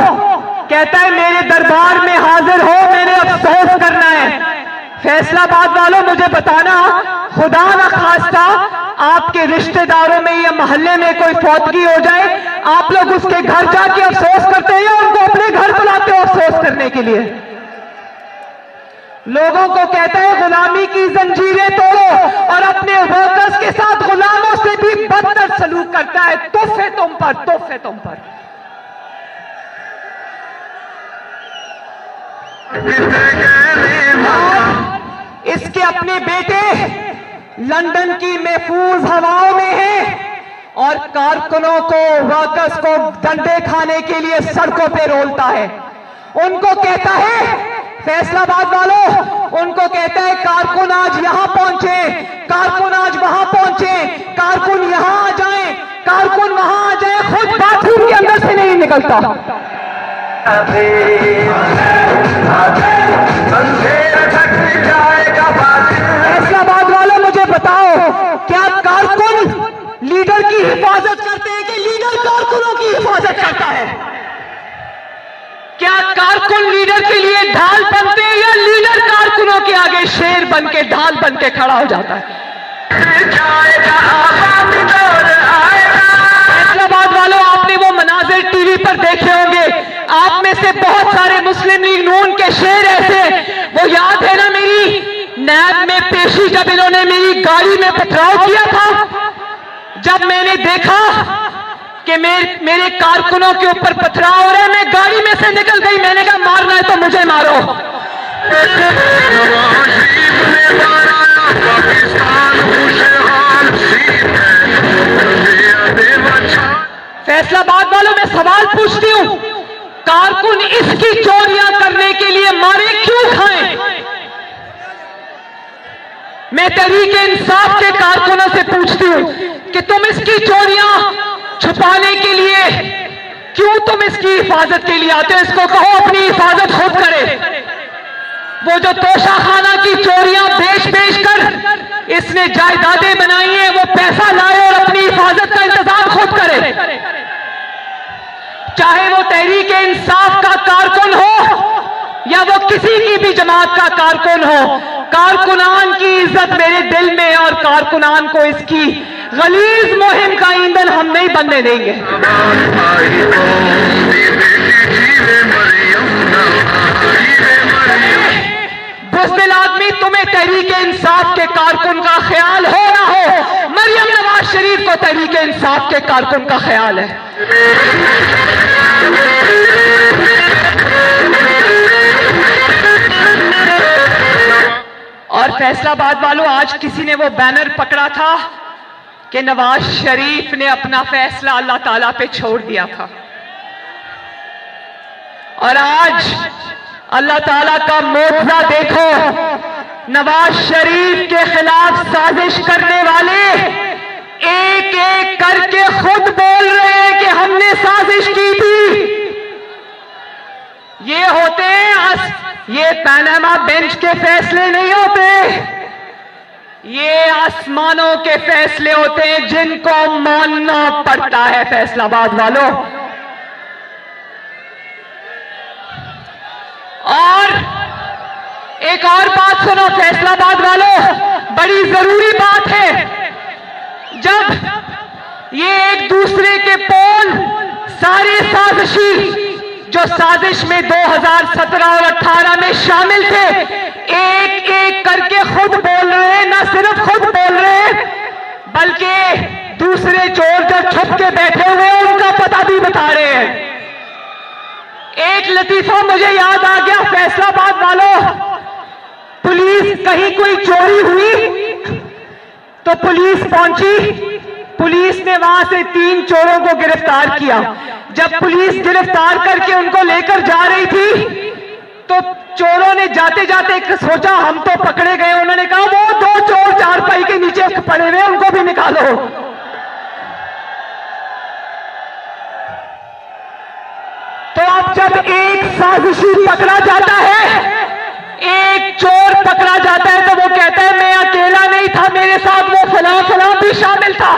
कहता है मेरे दरबार में हाजिर हो, मैंने अफसोस करना है। फैसलाबाद वालों, मुझे बताना, खुदा न खास्ता आपके रिश्तेदारों में या मोहल्ले में कोई फौतगी हो जाए, आप लोग उसके घर जाके अफसोस करते हैं या उनको अपने घर बुलाते हो अफसोस करने के लिए? लोगों को कहता है गुलामी की जंजीरें तोड़ो और अपने वर्कर्स के साथ गुलामों से भी बदतर सलूक करता है। तोहफे तुम पर, तोहफे तुम पर। इसके अपने बेटे लंदन की महफूज हवाओं में हैं और कारकुनों को, वर्कर्स को डंडे खाने के लिए सड़कों पे रोलता है। उनको कहता है, फैसलाबाद वालों, उनको कहता है कारकुन आज यहां पहुंचे, कारकुन आज वहां पहुंचे, कारकुन यहां आ जाए, कारकुन वहां आ जाए, खुद बाथरूम के अंदर से नहीं निकलता। फैसलाबाद वालों, मुझे बताओ, क्या कारकुन लीडर की हिफाजत करते हैं कि लीडर कारकुनों की हिफाजत करता है? क्या कारकुन लीडर के लिए ढाल बनते हैं या लीडर कारकुनों के आगे शेर बन के, ढाल बन के खड़ा हो जाता है? फैसलाबाद वालों, आपने वो मनाजिर टीवी पर देखे होंगे, आप में से बहुत सारे मुस्लिम लीग नून के शेर ऐसे, वो याद है ना मेरी नैब में पेशी, जब इन्होंने मेरी गाड़ी में पथराव किया था, जब मैंने देखा कि मेरे कारकुनों के ऊपर पथराव हो रहा है, मैं गाड़ी में से निकल गई, मैंने कहा मारना है तो मुझे मारो। फैसलाबाद वालों, मैं सवाल पूछती हूं, कारकुन इसकी चोरियां करने के लिए मारे क्यों खाएं? मैं तहरीक इंसाफ के कारकुनों से पूछती हूं कि तुम इसकी चोरियां छुपाने के लिए क्यों तुम इसकी हिफाजत के लिए आते हो? इसको कहो अपनी हिफाजत खुद करे। वो जो तोशाखाना की चोरियां बेच बेच कर इसने जायदादें बनाई हैं, वो पैसा लाए और अपनी हिफाजत का इंतजाम खुद करे। चाहे वो तहरीक इंसाफ का कारकुन हो या वो किसी की भी जमात का कारकुन हो, कारकुनान की इज्जत मेरे दिल में, और कारकुनान को इसकी गलीज मुहिम का ईंधन हम नहीं बनने देंगे। बुज़दिल आदमी, तुम्हें तहरीक इंसाफ के कारकुन का ख्याल हो ना हो, मरियम नवाज शरीफ को तहरीक इंसाफ के कारकुन का ख्याल है। और फैसलाबाद वालों, आज किसी ने वो बैनर पकड़ा था कि नवाज शरीफ ने अपना फैसला अल्लाह ताला पे छोड़ दिया था, और आज अल्लाह ताला का मौजज़ा देखो, नवाज शरीफ के खिलाफ साजिश करने वाले एक एक करके खुद बोल रहे हैं कि हमने साजिश की थी। ये होते हैं, ये पनामा बेंच के फैसले नहीं होते, ये आसमानों के फैसले होते हैं जिनको मानना पड़ता है। फैसलाबाद वालों, और एक और बात सुनो फैसलाबाद वालों, बड़ी जरूरी बात है। जब ये एक दूसरे के पोल सारे साजिशी जो साजिश में 2017 और 18 में शामिल थे, एक एक करके खुद बोल रहे हैं, ना सिर्फ खुद बोल रहे हैं बल्कि दूसरे चोर जो छुप के बैठे हुए हैं उनका पता भी बता रहे हैं। एक लतीफा मुझे याद आ गया फैसलाबाद वालों, पुलिस कहीं कोई चोरी हुई तो पुलिस पहुंची, पुलिस ने वहां से 3 चोरों को गिरफ्तार किया। जब पुलिस गिरफ्तार करके उनको लेकर जा रही थी तो चोरों ने जाते जाते सोचा हम तो पकड़े गए, उन्होंने कहा वो 2 चोर चारपाई के नीचे पड़े हुए उनको भी निकालो। तो अब जब एक साजिशी पकड़ा जाता है, एक चोर पकड़ा जाता है, तो वो कहता है मैं अकेला नहीं था, मेरे साथ वो फलां फलां भी शामिल था।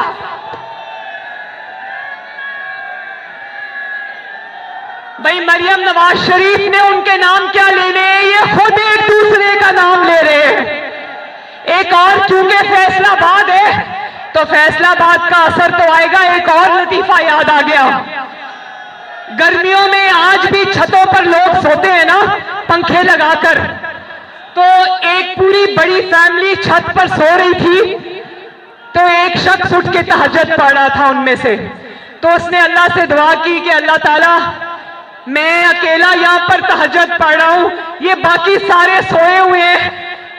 भाई मरियम नवाज शरीफ ने उनके नाम क्या लेने हैं, ये खुद एक दूसरे का नाम ले रहे हैं। एक और क्योंकि फैसलाबाद है तो फैसलाबाद का असर तो आएगा। एक और लतीफा याद आ गया, गर्मियों में आज भी छतों पर लोग सोते हैं ना पंखे लगाकर, तो एक पूरी बड़ी फैमिली छत पर सो रही थी, तो एक शख्स उठ के तहज्जुद पढ़ रहा था उनमें से, तो उसने अल्लाह से दुआ की कि अल्लाह ताला मैं अकेला यहां पर तहज्जुद पढ़ रहा हूं, ये बाकी सारे सोए हुए हैं।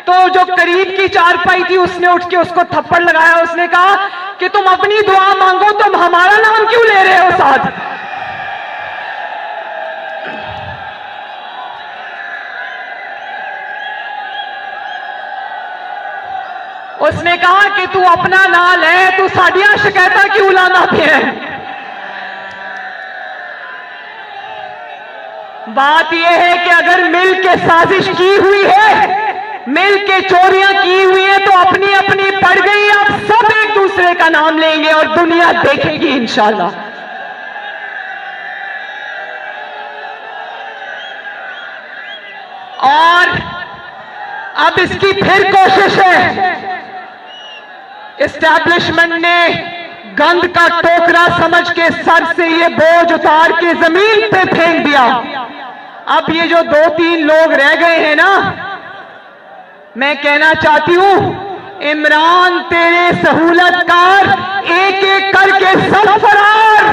तो जो करीब की चारपाई थी उसने उठ के उसको थप्पड़ लगाया, उसने कहा कि तुम अपनी दुआ मांगो, तुम हमारा नाम क्यों ले रहे हो साथ। उसने कहा कि तू अपना ना ले, तू साडियां शिकायतां क्यों लाना पे। बात यह है कि अगर मिल के साजिश की हुई है, मिल के चोरियां की हुई है, तो अपनी अपनी पड़ गई, अब सब एक दूसरे का नाम लेंगे और दुनिया देखेगी इंशाल्लाह। और अब इसकी फिर कोशिश है, एस्टैब्लिशमेंट ने गंद का टोकरा समझ के सर से ये बोझ उतार के जमीन पे फेंक दिया। अब ये जो 2-3 लोग रह गए हैं ना, मैं कहना चाहती हूं इमरान तेरे सहूलतकार एक एक करके सब फरार।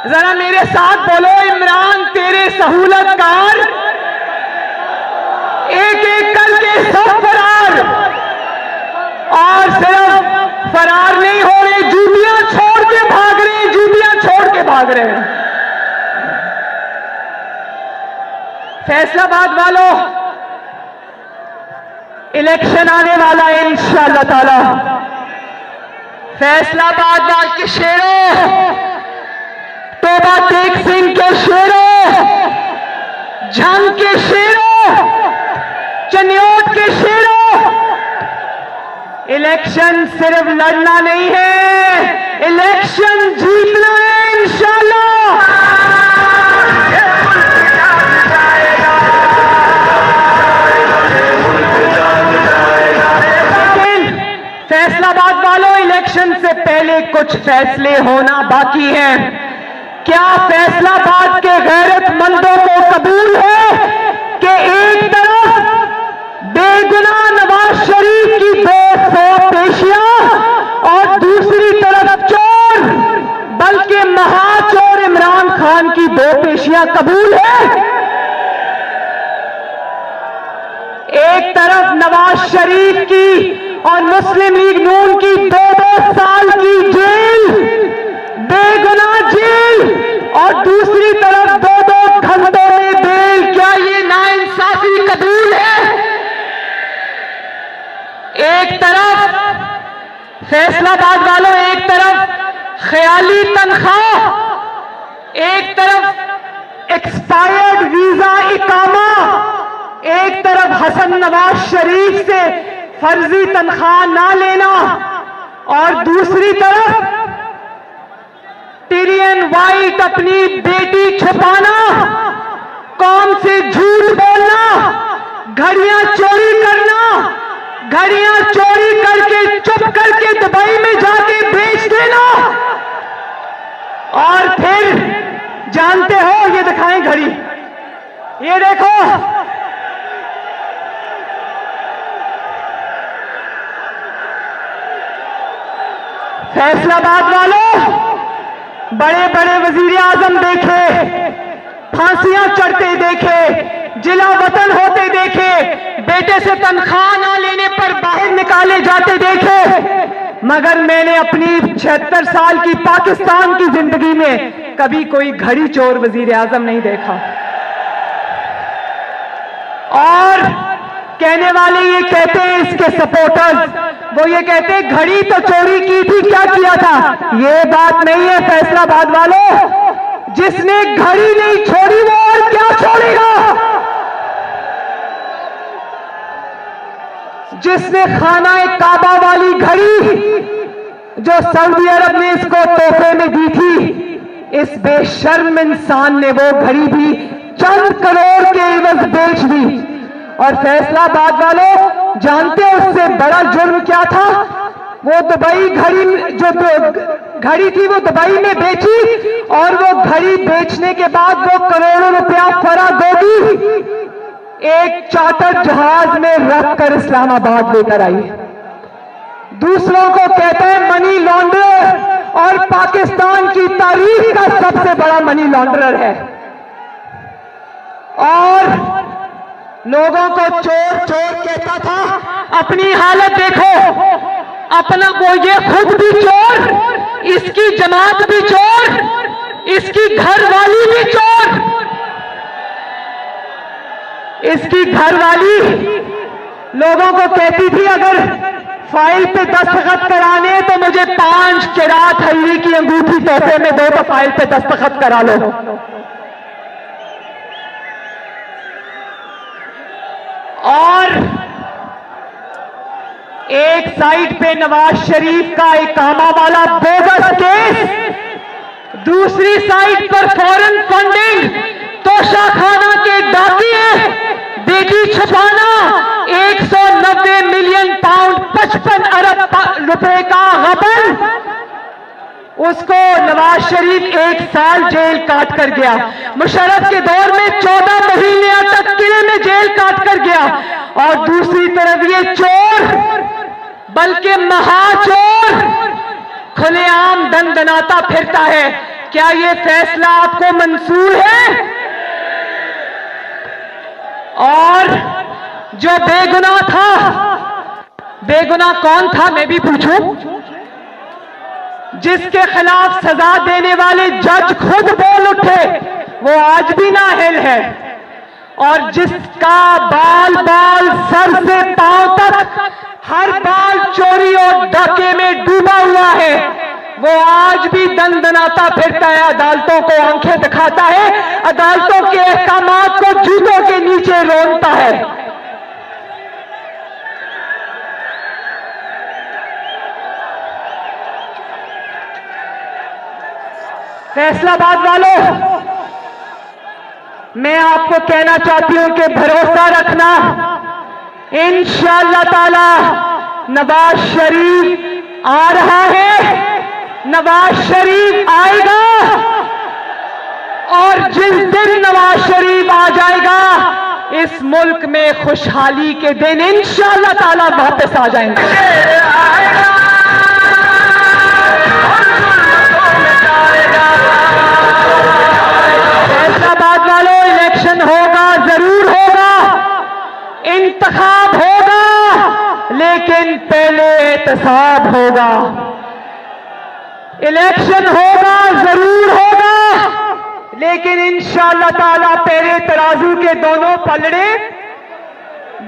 जरा मेरे साथ बोलो, इमरान तेरे सहूलतकार एक एक करके सब फरार। और सिर्फ फरार नहीं हो रहे, जूतियां छोड़ के भाग रहे हैं, जूतियां छोड़ के भाग रहे हैं। फैसलाबाद वालों, इलेक्शन आने वाला है इंशाअल्लाह ताला। फैसलाबाद वाल के शेरों, तोबा तेग सिंह के शेरों, झंग के शेरों, चन्योट के शेरों, इलेक्शन सिर्फ लड़ना नहीं है, इलेक्शन कुछ फैसले होना बाकी हैं। क्या फैसलाबाद के गैरतमंदों को कबूल है कि एक तरफ बेगुनाह नवाज शरीफ की 200 पेशियां और दूसरी तरफ चोर, बल्कि महाचोर इमरान खान की 2 पेशियां कबूल है? एक तरफ नवाज शरीफ की और मुस्लिम लीग नून की 2-2 साल की जेल, बेगुनाह जेल, और दूसरी तरफ 2-2 घंटों में बेल। क्या ये नाइंसाफी कबूल है? एक तरफ फैसलाबाद वालों, एक तरफ ख्याली तनख्वाह, एक तरफ एक्सपायर्ड वीजा इकामा, एक तरफ हसन नवाज शरीफ से फर्जी तनख्वाह ना लेना, और दूसरी तरफ टिरियन वाइट अपनी बेटी छुपाना, कौम से झूठ बोलना, घड़ियां चोरी करना, घड़ियां चोरी करके चुप करके दुबई में जाके बेच देना, और फिर जानते हो, ये दिखाएं घड़ी, ये देखो, फैसलाबाद वालों, बड़े बड़े वजीर आजम देखे, फांसियां चढ़ते देखे, जिला वतन होते देखे, बेटे से तनख्वाह ना लेने पर बाहर निकाले जाते देखे, मगर मैंने अपनी 76 साल की पाकिस्तान की जिंदगी में कभी कोई घड़ी चोर वजीर आजम नहीं देखा। और कहने वाले ये कहते हैं, इसके सपोर्टर्स, वो ये कहते हैं घड़ी तो चोरी की थी, क्या किया था? ये बात नहीं है फैसलाबाद वालों, जिसने घड़ी नहीं छोड़ी वो और क्या छोड़ेगा? जिसने खाना काबा वाली घड़ी, जो सऊदी अरब ने इसको तोहफे में दी थी, इस बेशर्म इंसान ने वो घड़ी भी चंद करोड़ के एवज बेच दी। और फैसलाबाद वालों, जानते हो उससे बड़ा जुर्म क्या था? वो दुबई घड़ी, जो घड़ी थी वो दुबई में बेची, और वो घड़ी बेचने के बाद वो करोड़ों रुपया फरागोगी एक चार्टर जहाज में रखकर इस्लामाबाद लेकर आई। दूसरों को कहते हैं मनी लॉन्ड्रर, और पाकिस्तान की तारीख का सबसे बड़ा मनी लॉन्ड्रर है। और लोगों को चोर चोर कहता था। अपनी हालत देखो, अपना वो ये खुद भी चोर, इसकी जमात भी चोर, इसकी घरवाली भी चोर, इसकी घरवाली लोगों को कहती थी अगर फाइल पे दस्तखत कराने तो मुझे 5 किरात हलवी की अंगूठी तोहफे में दो, तो फाइल पे दस्तखत करा लो। और एक साइड पे नवाज शरीफ का इकामा वाला बोगस केस, दूसरी साइड पर फॉरेन फंडिंग, तोशाखाना के डाकिए, बेटी छुपाना, 190 मिलियन पाउंड 55 अरब रुपए का गबन, उसको नवाज शरीफ 1 साल जेल काट कर गया। मुशर्रफ के दौर में 14 महीने तक किले में जेल काट कर गया। और दूसरी तरफ ये चोर, बल्कि महाचोर, खुलेआम दंदनाता फिरता है। क्या ये फैसला आपको मंजूर है? और जो बेगुनाह था, बेगुनाह कौन था मैं भी पूछूं? जिसके खिलाफ सजा देने वाले जज खुद बोल उठे, वो आज भी नाअहल है। और जिसका बाल बाल सर से पांव तक हर बाल चोरी और डाके में डूबा हुआ है, वो आज भी दंदनाता फिरता है, अदालतों को आंखें दिखाता है, अदालतों के अहकामात को जूतों के नीचे रोनता है। फैसलाबाद वालों, मैं आपको कहना चाहती हूं कि भरोसा रखना, इंशाअल्लाह ताला नवाज शरीफ आ रहा है नवाज शरीफ आएगा और जिस दिन नवाज शरीफ आ जाएगा इस मुल्क में खुशहाली के दिन इंशाअल्लाह ताला वापस आ जाएंगे। फैसलाबाद वालों, इलेक्शन होगा, जरूर होगा, इंतखाब होगा, लेकिन पहले एहतसाब होगा। इलेक्शन होगा, जरूर होगा, लेकिन इंशाअल्लाह ताला पहले तराजू के दोनों पलड़े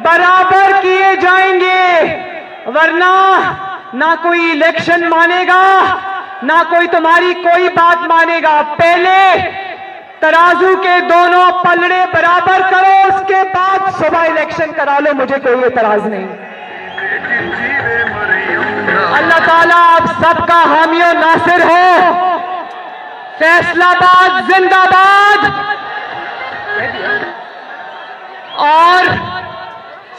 बराबर किए जाएंगे, वरना ना कोई इलेक्शन मानेगा, ना कोई तुम्हारी कोई बात मानेगा। पहले तराजू के दोनों पलड़े बराबर करो, उसके बाद सुबह इलेक्शन करा लो, मुझे कोई एतराज नहीं। अल्लाह ताला आप सबका हामियो नासिर हो। फैसलाबाद जिंदाबाद और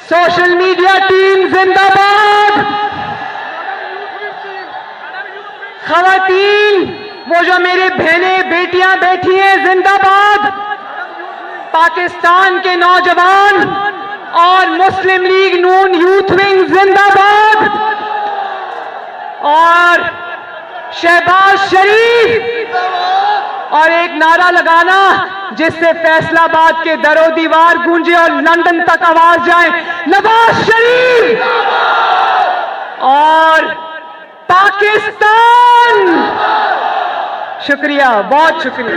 सोशल मीडिया टीम जिंदाबाद। खवातीन, वो जो मेरे बहनें बेटियां बैठी हैं, जिंदाबाद। पाकिस्तान के नौजवान और मुस्लिम लीग नून यूथ विंग जिंदाबाद। और शहबाज शरीफ, और एक नारा लगाना जिससे फैसलाबाद के दरो दीवार गूंजे और लंदन तक आवाज जाए, नवाज शरीफ और पाकिस्तान। शुक्रिया, बहुत शुक्रिया।